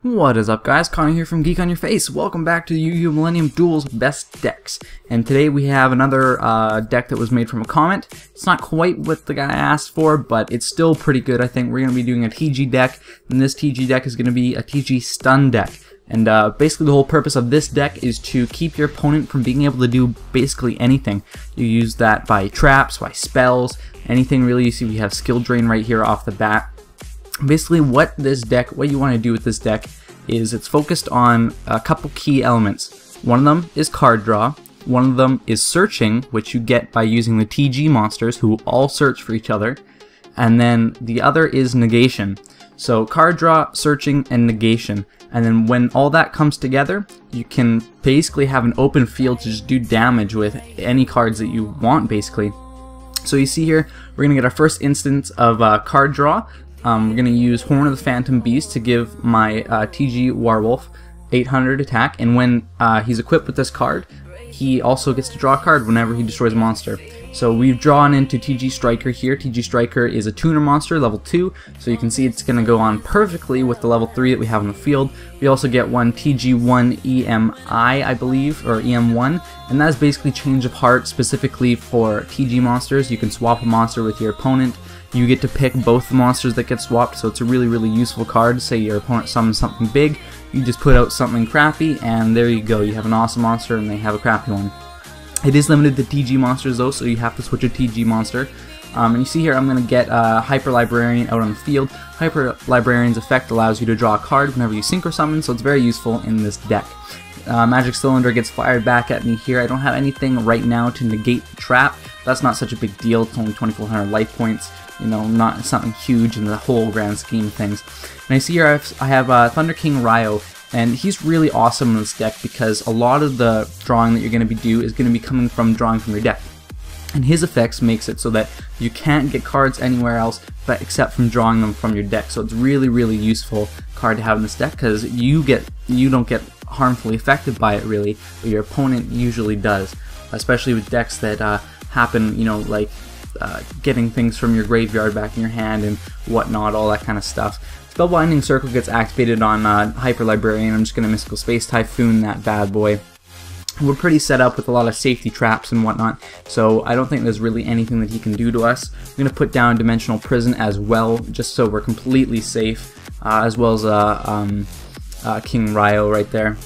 What is up, guys? Connor here from Geek on Your Face. Welcome back to Yu-Gi-Oh! Millennium Duels Best Decks. And today we have another deck that was made from a comment. It's not quite what the guy asked for, but it's still pretty good. I think we're going to be doing a TG deck, and this TG deck is going to be a TG Stun deck. And basically the whole purpose of this deck is to keep your opponent from being able to do basically anything. You use that by traps, by spells, anything really. You see we have skill drain right here off the bat. Basically what you want to do with this deck is it's focused on a couple key elements. One of them is card draw, one of them is searching, which you get by using the TG monsters who all search for each other, and then the other is negation. So card draw, searching, and negation, and then when all that comes together you can basically have an open field to just do damage with any cards that you want basically. So you see here we're going to get our first instance of card draw. We're going to use Horn of the Phantom Beast to give my TG Warwolf 800 attack, and when he's equipped with this card, he also gets to draw a card whenever he destroys a monster. So we've drawn into TG Striker here. TG Striker is a tuner monster, level 2, so you can see it's going to go on perfectly with the level 3 that we have on the field. We also get one TG1 EMI, I believe, or EM1, and that's basically Change of Heart specifically for TG monsters. You can swap a monster with your opponent. You get to pick both the monsters that get swapped, so it's a really useful card. Say your opponent summons something big, you just put out something crappy, and there you go. You have an awesome monster and they have a crappy one. It is limited to TG monsters though, so you have to switch a TG monster. And you see here I'm going to get Hyper Librarian out on the field. Hyper Librarian's effect allows you to draw a card whenever you synchro summon, so it's very useful in this deck. Magic Cylinder gets fired back at me here. I don't have anything right now to negate the trap. That's not such a big deal. It's only 2,400 life points. You know, not something huge in the whole grand scheme of things. And I see here I have Thunder King Ryo, and he's really awesome in this deck because a lot of the drawing that you're going to do is going to be coming from drawing from your deck. And his effects makes it so that you can't get cards anywhere else but except from drawing them from your deck. So it's really useful card to have in this deck because you don't get harmfully affected by it really, but your opponent usually does, especially with decks that happen, you know, like getting things from your graveyard back in your hand and whatnot, all that kind of stuff. Spellbinding Circle gets activated on Hyper Librarian. I'm just going to Mystical Space Typhoon that bad boy. We're pretty set up with a lot of safety traps and whatnot, so I don't think there's really anything that he can do to us. I'm going to put down Dimensional Prison as well, just so we're completely safe, as well as King Ryo right there.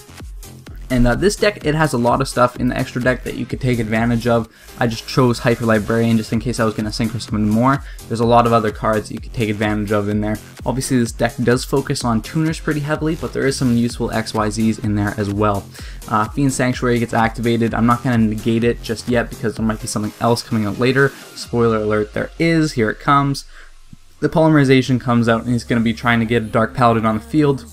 And this deck, it has a lot of stuff in the extra deck that you could take advantage of. I just chose Hyper Librarian just in case I was going to synchro summon more. There's a lot of other cards that you could take advantage of in there. Obviously this deck does focus on tuners pretty heavily, but there is some useful XYZs in there as well. Fiend Sanctuary gets activated. I'm not going to negate it just yet because there might be something else coming out later. Spoiler alert, there is. Here it comes. The Polymerization comes out and he's going to be trying to get a Dark Paladin on the field.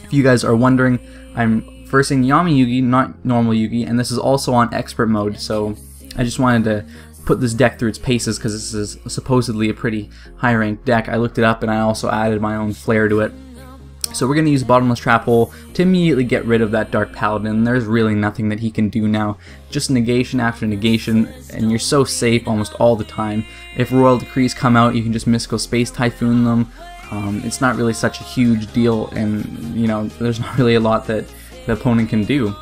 If you guys are wondering, I'm versing Yami Yugi, not normal Yugi, and this is also on expert mode, so I just wanted to put this deck through its paces because this is supposedly a pretty high ranked deck. I looked it up and I also added my own flair to it. So we're going to use Bottomless Trap Hole to immediately get rid of that Dark Paladin. There's really nothing that he can do now. Just negation after negation, and you're so safe almost all the time. If Royal Decrees come out, you can just Mystical Space Typhoon them. It's not really such a huge deal, and you know, there's not really a lot that the opponent can do.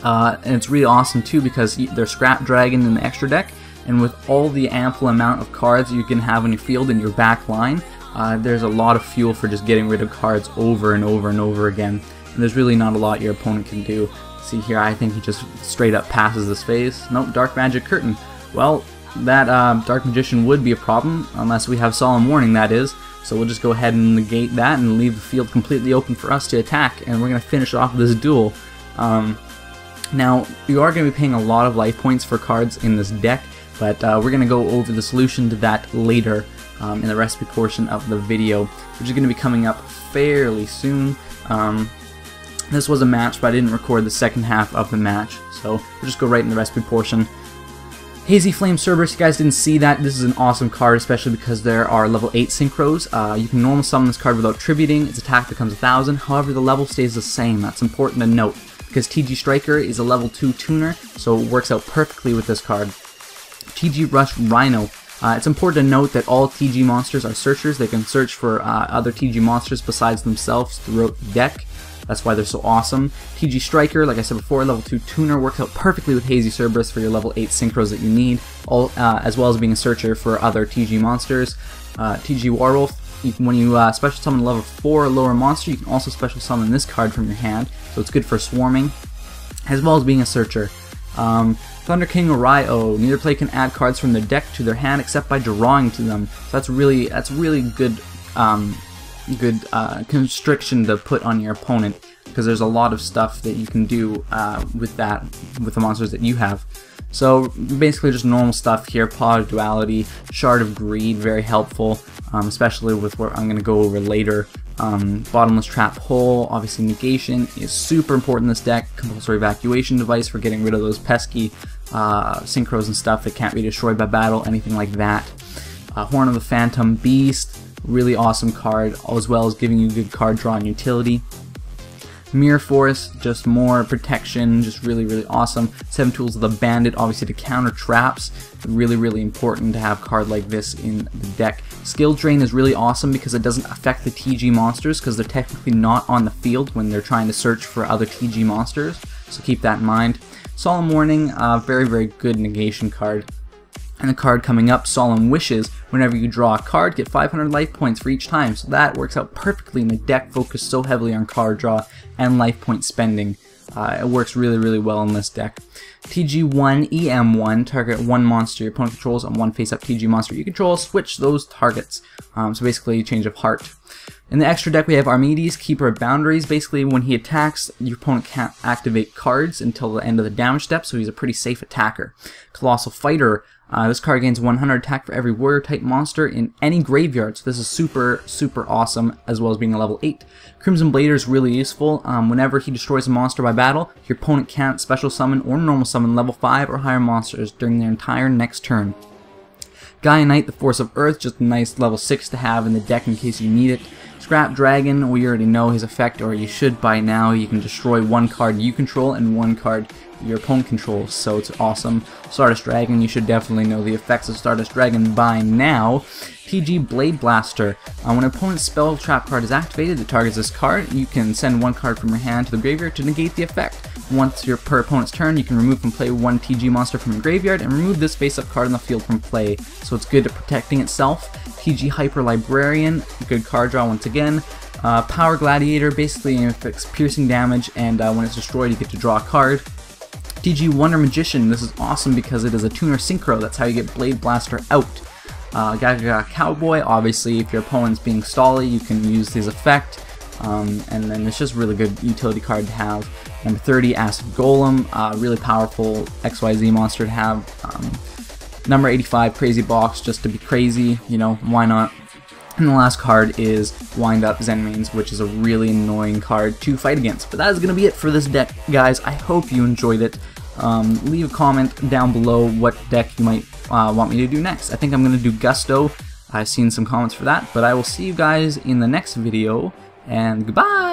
And it's really awesome too because they're Scrap Dragon in the extra deck, and with all the ample amount of cards you can have on your field in your back line, there's a lot of fuel for just getting rid of cards over and over again. And there's really not a lot your opponent can do. See here, I think he just straight up passes this phase. Nope, Dark Magic Curtain. Well, that Dark Magician would be a problem, unless we have Solemn Warning, that is. So we'll just go ahead and negate that and leave the field completely open for us to attack, and we're going to finish off this duel. Now, you are going to be paying a lot of life points for cards in this deck, but we're going to go over the solution to that later in the recipe portion of the video, which is going to be coming up fairly soon. This was a match, but I didn't record the second half of the match, so we'll just go right in the recipe portion. Hazy Flame Cerberus, you guys didn't see that. This is an awesome card, especially because there are level 8 synchros. You can normal summon this card without tributing. Its attack becomes 1000. However, the level stays the same. That's important to note because TG Striker is a level 2 tuner, so it works out perfectly with this card. TG Rush Rhino. It's important to note that all TG monsters are searchers. They can search for other TG monsters besides themselves throughout the deck. That's why they're so awesome. TG Striker, like I said before, level 2 tuner, works out perfectly with Hazy Cerberus for your level 8 synchros that you need, as well as being a searcher for other TG monsters. TG Warwolf, when you special summon a level 4 or lower monster, you can also special summon this card from your hand, so it's good for swarming, as well as being a searcher. Thunder King Ryo, neither player can add cards from their deck to their hand except by drawing to them. So that's really good constriction to put on your opponent, because there's a lot of stuff that you can do with the monsters that you have. So basically just normal stuff here. Paw of Duality, Shard of Greed, very helpful, especially with what I'm going to go over later. Bottomless Trap Hole, obviously Negation is super important in this deck. Compulsory Evacuation Device for getting rid of those pesky synchros and stuff that can't be destroyed by battle, anything like that. Horn of the Phantom Beast, really awesome card, as well as giving you good card draw and utility. Mirror Force, just more protection, just really awesome. 7 Tools of the Bandit, obviously to counter traps. Really important to have a card like this in the deck. Skill Drain is really awesome because it doesn't affect the TG monsters, because they're technically not on the field when they're trying to search for other TG monsters, so keep that in mind. Solemn Warning, very good negation card. And the card coming up, Solemn Wishes, whenever you draw a card, get 500 life points for each time. So that works out perfectly in the deck focused so heavily on card draw and life point spending. It works really well in this deck. TG1, EM1, target one monster your opponent controls and one face-up TG monster you control. Switch those targets. So basically, change of heart. In the extra deck, we have Armides, Keeper of Boundaries. Basically, when he attacks, your opponent can't activate cards until the end of the damage step, so he's a pretty safe attacker. Colossal Fighter. This card gains 100 attack for every warrior type monster in any graveyard, so this is super awesome, as well as being a level 8. Crimson Blader is really useful. Whenever he destroys a monster by battle, your opponent can't special summon or normal summon level 5 or higher monsters during their entire next turn. Gaia Knight, the Force of Earth, just a nice level 6 to have in the deck in case you need it. Scrap Dragon, we already know his effect, or you should by now. You can destroy one card you control and one card your opponent controls, so it's awesome. Stardust Dragon, you should definitely know the effects of Stardust Dragon by now. TG Blade Blaster, when an opponent's spell trap card is activated that targets this card, you can send one card from your hand to the graveyard to negate the effect. Once per opponent's turn, you can remove from play one TG monster from your graveyard and remove this face-up card on the field from play, so it's good at protecting itself. TG Hyper Librarian, good card draw once again. Power Gladiator, basically inflicts piercing damage, and when it's destroyed you get to draw a card. TG Wonder Magician, this is awesome because it is a tuner synchro, that's how you get Blade Blaster out. Gaga Cowboy, obviously if your opponent's being stally you can use his effect, and then it's just a really good utility card to have. Number 30, Acid Golem, really powerful XYZ monster to have. Number 85, Crazy Box, just to be crazy, you know, why not? And the last card is Wind Up Zenmaines, which is a really annoying card to fight against. But that is going to be it for this deck, guys. I hope you enjoyed it. Leave a comment down below what deck you might want me to do next. I think I'm going to do Gusto. I've seen some comments for that. But I will see you guys in the next video, and goodbye!